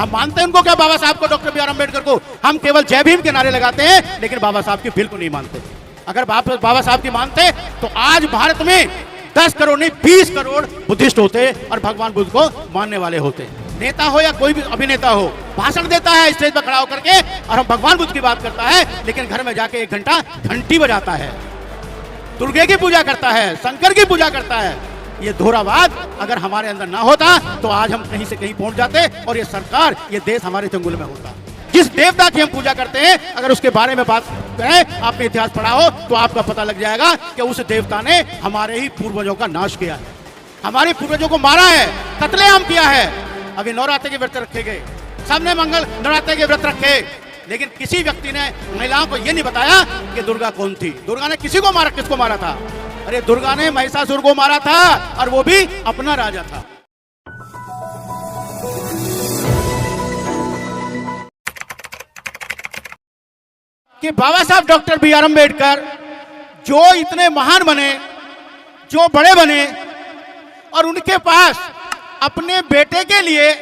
हम मानते हैं उनको क्या, बाबा साहब को, डॉक्टर बी आर अम्बेडकर को। हम केवल जय भीम के नारे लगाते हैं, लेकिन बाबा साहब की बिल्कुल नहीं मानते। अगर बाबा साहब की मानते तो आज भारत में 10 करोड़ नहीं 20 करोड़ बुद्धिस्ट होते और भगवान बुद्ध को मानने वाले होते। नेता हो या कोई भी अभिनेता हो, भाषण देता है स्टेज पर खड़ा होकर के और हम भगवान बुद्ध की बात करता है, लेकिन घर में जाके 1 घंटा घंटी बजाता है, दुर्गे की पूजा करता है, शंकर की पूजा करता है। ये दोहरावाद अगर हमारे अंदर ना होता तो आज हम कहीं से कहीं पहुंच जाते और ये सरकार, ये देश हमारे चंगुल में होता। जिस देवता की हम पूजा करते हैं, अगर उसके बारे में बात करें, आपने इतिहास पढ़ा हो तो आपका पता लग जाएगा कि उस देवता ने हमारे ही पूर्वजों का नाश किया है, हमारे पूर्वजों को मारा है, कत्लेआम किया है। अभी नवरात्रि के व्रत रखे गए, सबने मंगल नवरात्रि के व्रत रखे, लेकिन किसी व्यक्ति ने महिलाओं को यह नहीं बताया कि दुर्गा कौन थी। दुर्गा ने किसी को मारा, किसको मारा था? अरे दुर्गा ने महिषासुर को मारा था, और वो भी अपना राजा था। कि बाबा साहब डॉक्टर बी आर अम्बेडकर जो इतने महान बने, जो बड़े बने, और उनके पास अपने बेटे के लिए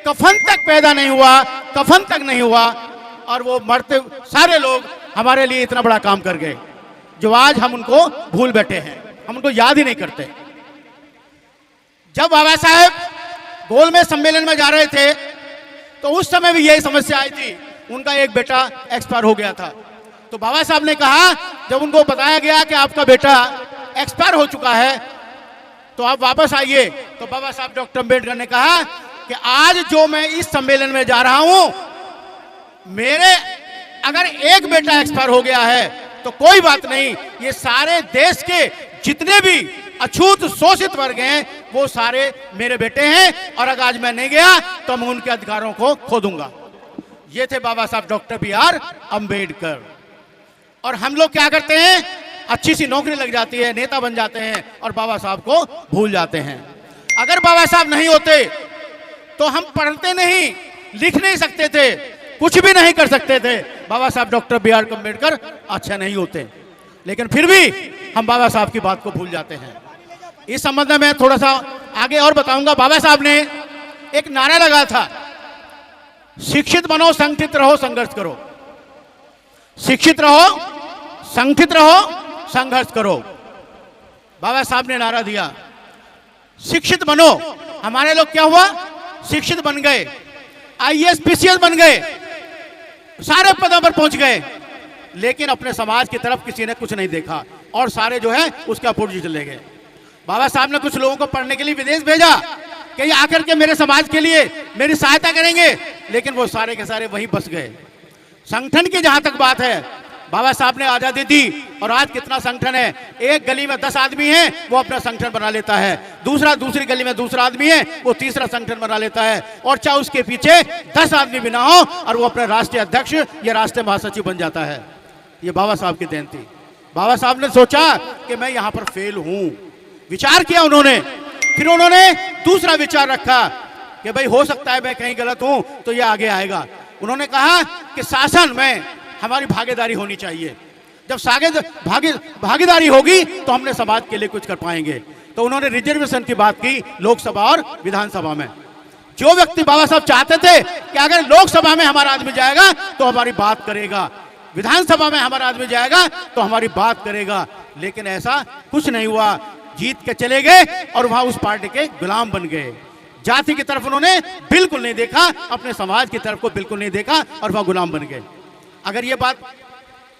कफन तक पैदा नहीं हुआ, कफन तक नहीं हुआ, और वो मरते सारे लोग हमारे लिए इतना बड़ा काम कर गए, जो आज हम उनको भूल बैठे हैं, हम उनको याद ही नहीं करते। जब बाबा साहब गोलमेज सम्मेलन में जा रहे थे तो उस समय भी यही समस्या आई थी, उनका एक बेटा एक्सपायर हो गया था। तो बाबा साहब ने कहा, जब उनको बताया गया कि आपका बेटा एक्सपायर हो चुका है तो आप वापस आइए, तो बाबा साहब डॉक्टर अम्बेडकर ने कहा कि आज जो मैं इस सम्मेलन में जा रहा हूं, मेरे अगर एक बेटा एक्सपायर हो गया है तो कोई बात नहीं, ये सारे देश के जितने भी अछूत शोषित वर्ग हैं वो सारे मेरे बेटे हैं, और अगर आज मैं नहीं गया तो मैं उनके अधिकारों को खो दूंगा। ये थे बाबा साहब डॉक्टर बी आर अम्बेडकर। और हम लोग क्या करते हैं, अच्छी सी नौकरी लग जाती है, नेता बन जाते हैं और बाबा साहब को भूल जाते हैं। अगर बाबा साहब नहीं होते तो हम पढ़ते नहीं, लिख नहीं सकते थे, कुछ भी नहीं कर सकते थे। बाबा साहब डॉक्टर बी आर अम्बेडकर अच्छे नहीं होते, लेकिन फिर भी हम बाबा साहब की बात को भूल जाते हैं। इस संबंध में मैं थोड़ा सा आगे और बताऊंगा। बाबा साहब ने एक नारा लगाया था, शिक्षित बनो, संगठित रहो, संघर्ष करो। शिक्षित रहो, संगठित रहो, संघर्ष करो। बाबा साहब ने नारा दिया, शिक्षित बनो। हमारे लोग क्या हुआ, शिक्षित बन गए, आईएएस पीसीएस बन गए, सारे पदों पर पहुंच गए, लेकिन अपने समाज की तरफ किसी ने कुछ नहीं देखा और सारे जो है उसका पुर्जी चले गए। बाबा साहब ने कुछ लोगों को पढ़ने के लिए विदेश भेजा कि ये आकर के मेरे समाज के लिए मेरी सहायता करेंगे, लेकिन वो सारे के सारे वहीं बस गए। संगठन की जहां तक बात है, बाबा साहब ने आजादी दी और आज कितना संगठन है, एक गली में 10 आदमी हैं, वो अपना संगठन बना लेता है, दूसरी गली में दूसरा आदमी है, वो तीसरा संगठन बना लेता है, और चाहे उसके पीछे 10 आदमी भी ना हो और वो अपने राष्ट्रीय अध्यक्ष या राष्ट्रीय महासचिव बन जाता है। ये बाबा साहब की देन थी। बाबा साहब ने सोचा कि मैं यहाँ पर फेल हूँ, विचार किया उन्होंने, फिर उन्होंने दूसरा विचार रखा कि भाई हो सकता है मैं कहीं गलत हूँ तो ये आगे आएगा। उन्होंने कहा कि शासन में हमारी भागीदारी होनी चाहिए, जब भागीदारी होगी तो हमने समाज के लिए कुछ कर पाएंगे। तो उन्होंने रिजर्वेशन की बात की लोकसभा और विधानसभा में। जो व्यक्ति बाबा साहब चाहते थे कि अगर लोकसभा में हमारा आदमी जाएगा तो हमारी बात करेगा, विधानसभा में हमारा आदमी जाएगा तो हमारी बात करेगा, लेकिन ऐसा कुछ नहीं हुआ। जीत के चले गए और वहां उस पार्टी के गुलाम बन गए। जाति की तरफ उन्होंने बिल्कुल नहीं देखा, अपने समाज की तरफ को बिल्कुल नहीं देखा और वहां गुलाम बन गए। अगर ये बात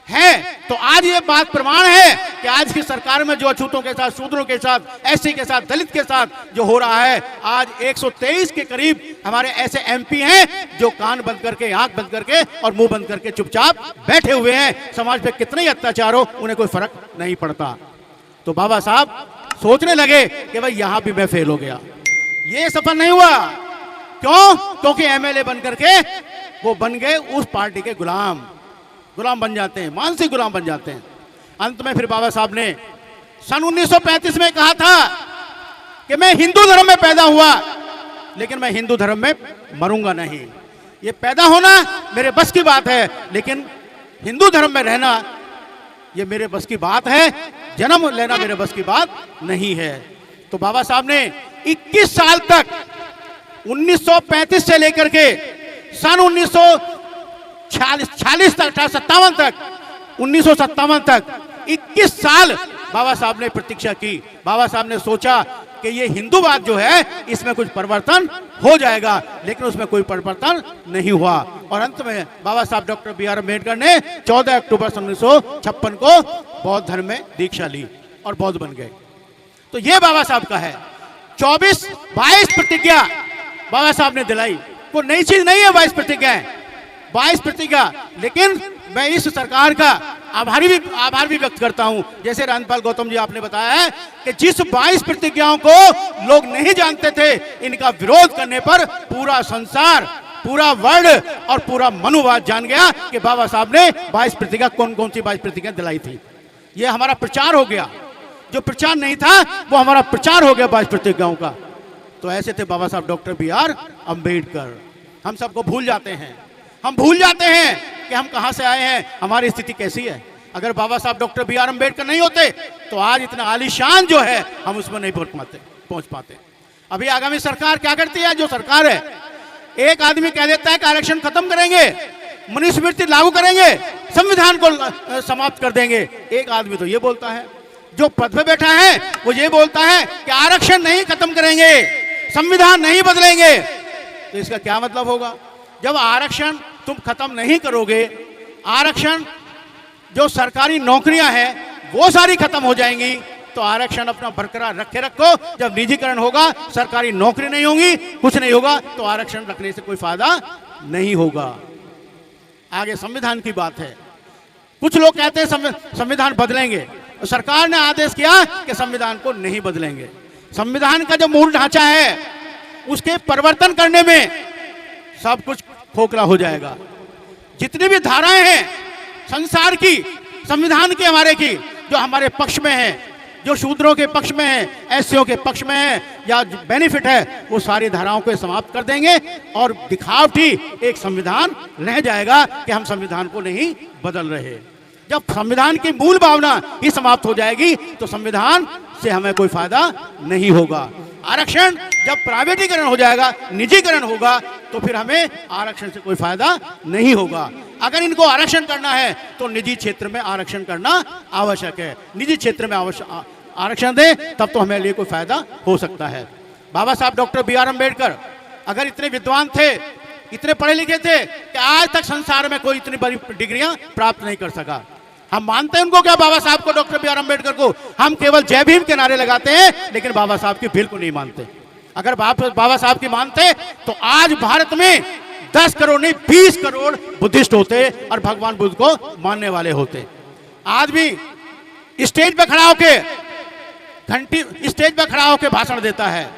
है तो आज ये बात प्रमाण है कि आज की सरकार में जो अछूतों के साथ, शूद्रों के साथ, एससी के साथ, दलित के साथ जो हो रहा है, आज 123 के करीब हमारे ऐसे एमपी हैं जो कान बंद करके, आंख बंद करके और मुंह बंद करके चुपचाप बैठे हुए हैं। समाज पे कितने ही अत्याचार हो उन्हें कोई फर्क नहीं पड़ता। तो बाबा साहब सोचने लगे कि भाई यहां भी मैं फेल हो गया, ये सफल नहीं हुआ। क्यों? क्योंकि एमएलए बन करके वो बन गए उस पार्टी के गुलाम बन जाते हैं, मानसिक गुलाम बन जाते हैं। अंत में फिर बाबा साहब ने सन 1935 में कहा था कि मैं हिंदू धर्म में पैदा हुआ, लेकिन मैं हिंदू धर्म में मरूंगा नहीं। ये पैदा होना मेरे बस की बात है, लेकिन हिंदू धर्म में रहना ये मेरे बस की बात है, जन्म लेना मेरे बस की बात नहीं है। तो बाबा साहब ने 21 साल तक 1935 से लेकर के सन 1946 तक 1957 तक 21 साल बाबा साहब ने प्रतीक्षा की। बाबा साहब ने सोचा कि ये हिंदूवाद जो है इसमें कुछ परिवर्तन हो जाएगा, लेकिन उसमें कोई परिवर्तन नहीं हुआ। और अंत में बाबा साहब डॉक्टर बी आर अम्बेडकर ने 14 अक्टूबर 1956 को बौद्ध धर्म में दीक्षा ली और बौद्ध बन गए। तो ये बाबा साहब का है। 22 प्रतिज्ञा बाबा साहब ने दिलाई। कोई नई चीज नहीं है 22 प्रतिज्ञाएं, 22 प्रतिज्ञा। लेकिन मैं इस सरकार का आभार भी व्यक्त करता हूं। जैसे रामपाल गौतम जी आपने बताया है कि जिस 22 प्रतिज्ञाओं को लोग नहीं जानते थे, इनका विरोध करने पर पूरा संसार, पूरा वर्ल्ड और पूरा मनुवाद जान गया कि बाबा साहब ने 22 प्रतिज्ञा कौन कौन सी 22 प्रतिज्ञा दिलाई थी। यह हमारा प्रचार हो गया। जो प्रचार नहीं था वो हमारा प्रचार हो गया 22 प्रतिज्ञाओं का। तो ऐसे थे बाबा साहब डॉक्टर बी आर अम्बेडकर। हम सबको भूल जाते हैं, हम भूल जाते हैं कि हम कहां से आए हैं, हमारी स्थिति कैसी है। अगर बाबा साहब डॉक्टर बी आर अम्बेडकर नहीं होते तो आज इतना आलीशान जो है हम उसमें नहीं पहुंच पाते। अभी आगामी सरकार क्या करती है? जो सरकार है, एक आदमी कह देता है कि आरक्षण खत्म करेंगे, मनुस्मृति लागू करेंगे, संविधान को समाप्त कर देंगे। एक आदमी तो ये बोलता है, जो पद पे बैठा है वो ये बोलता है कि आरक्षण नहीं खत्म करेंगे, संविधान नहीं बदलेंगे। तो इसका क्या मतलब होगा? जब आरक्षण तुम खत्म नहीं करोगे, आरक्षण जो सरकारी नौकरियां हैं वो सारी खत्म हो जाएंगी, तो आरक्षण अपना बरकरार रखो। जब निजीकरण होगा, सरकारी नौकरी नहीं होगी, कुछ नहीं होगा, तो आरक्षण रखने से कोई फायदा नहीं होगा। आगे संविधान की बात है। कुछ लोग कहते हैं संविधान बदलेंगे, तो सरकार ने आदेश किया कि संविधान को नहीं बदलेंगे। संविधान का जो मूल ढांचा है उसके परिवर्तन करने में सब कुछ खोखला हो जाएगा। जितनी भी धाराएं हैं संसार की, संविधान की, हमारे की, जो हमारे पक्ष में है, जो शूद्रों के पक्ष में है, एससीओ के पक्ष में है, या बेनिफिट है, वो सारी धाराओं को समाप्त कर देंगे और दिखावटी एक संविधान रह जाएगा कि हम संविधान को नहीं बदल रहे। जब संविधान की मूल भावना ही समाप्त हो जाएगी तो संविधान से हमें कोई फायदा नहीं होगा। आरक्षण जब प्राइवेटीकरण हो जाएगा, निजीकरण होगा, तो फिर हमें आरक्षण से कोई फायदा नहीं होगा। अगर इनको आरक्षण करना है तो निजी क्षेत्र में आरक्षण करना आवश्यक है। निजी क्षेत्र में आरक्षण दें, तब तो हमें लिए कोई फायदा हो सकता है। बाबा साहब डॉक्टर बी आर अम्बेडकर अगर इतने विद्वान थे, इतने पढ़े लिखे थे कि आज तक संसार में कोई इतनी बड़ी डिग्रियां प्राप्त नहीं कर सका। हम मानते हैं उनको क्या, बाबा साहब को, डॉक्टर बी आर अम्बेडकर को? हम केवल जय भीम के नारे लगाते हैं, लेकिन बाबा साहब की बिल्कुल नहीं मानते। अगर बाबा साहब की मानते तो आज भारत में 10 करोड़ नहीं 20 करोड़ बुद्धिस्ट होते और भगवान बुद्ध को मानने वाले होते। आज भी स्टेज पे खड़ा होके भाषण देता है,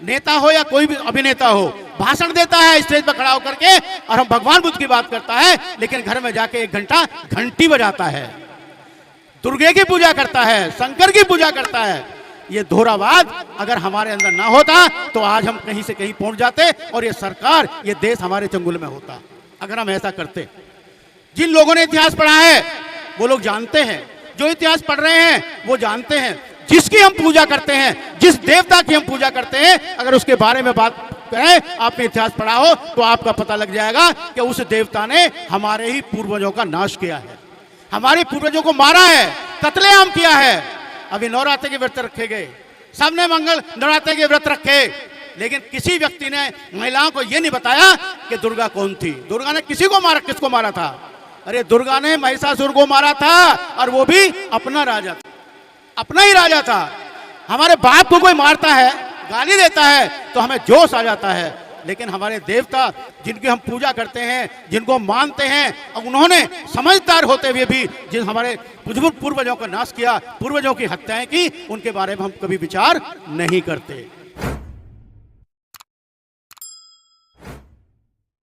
नेता हो या कोई भी अभिनेता हो, भाषण देता है स्टेज पर खड़ा होकर के, और हम भगवान बुद्ध की बात करता है, लेकिन घर में जाके 1 घंटा घंटी बजाता है, दुर्गे की पूजा करता है, शंकर की पूजा करता है। ये दोहरावाद अगर हमारे अंदर ना होता तो आज हम कहीं से कहीं पहुंच जाते और ये सरकार, ये देश हमारे चंगुल में होता अगर हम ऐसा करते। जिन लोगों ने इतिहास पढ़ा है वो लोग जानते हैं, जो इतिहास पढ़ रहे हैं वो जानते हैं, जिसकी हम पूजा करते हैं, जिस देवता की हम पूजा करते हैं, अगर उसके बारे में बात करें, आपने इतिहास पढ़ा हो तो आपका पता लग जाएगा कि उस देवता ने हमारे ही पूर्वजों का नाश किया है, हमारे पूर्वजों को मारा है, कत्लेआम किया है। अभी नवरात्रि के व्रत रखे गए, सबने मंगल नवरात्रि के व्रत रखे, लेकिन किसी व्यक्ति ने महिलाओं को यह नहीं बताया कि दुर्गा कौन थी। दुर्गा ने किसी को मारा, किसको मारा था? अरे दुर्गा ने महिषासुर को मारा था, और वो भी अपना राजा था, अपना ही राजा था। हमारे बाप को कोई मारता है, गाली देता है, तो हमें जोश आ जाता है, लेकिन हमारे देवता जिनकी हम पूजा करते हैं, जिनको मानते हैं, और उन्होंने समझदार होते हुए भी जिन हमारे पूर्वजों का नाश किया, पूर्वजों की हत्याएं की, उनके बारे में हम कभी विचार नहीं करते।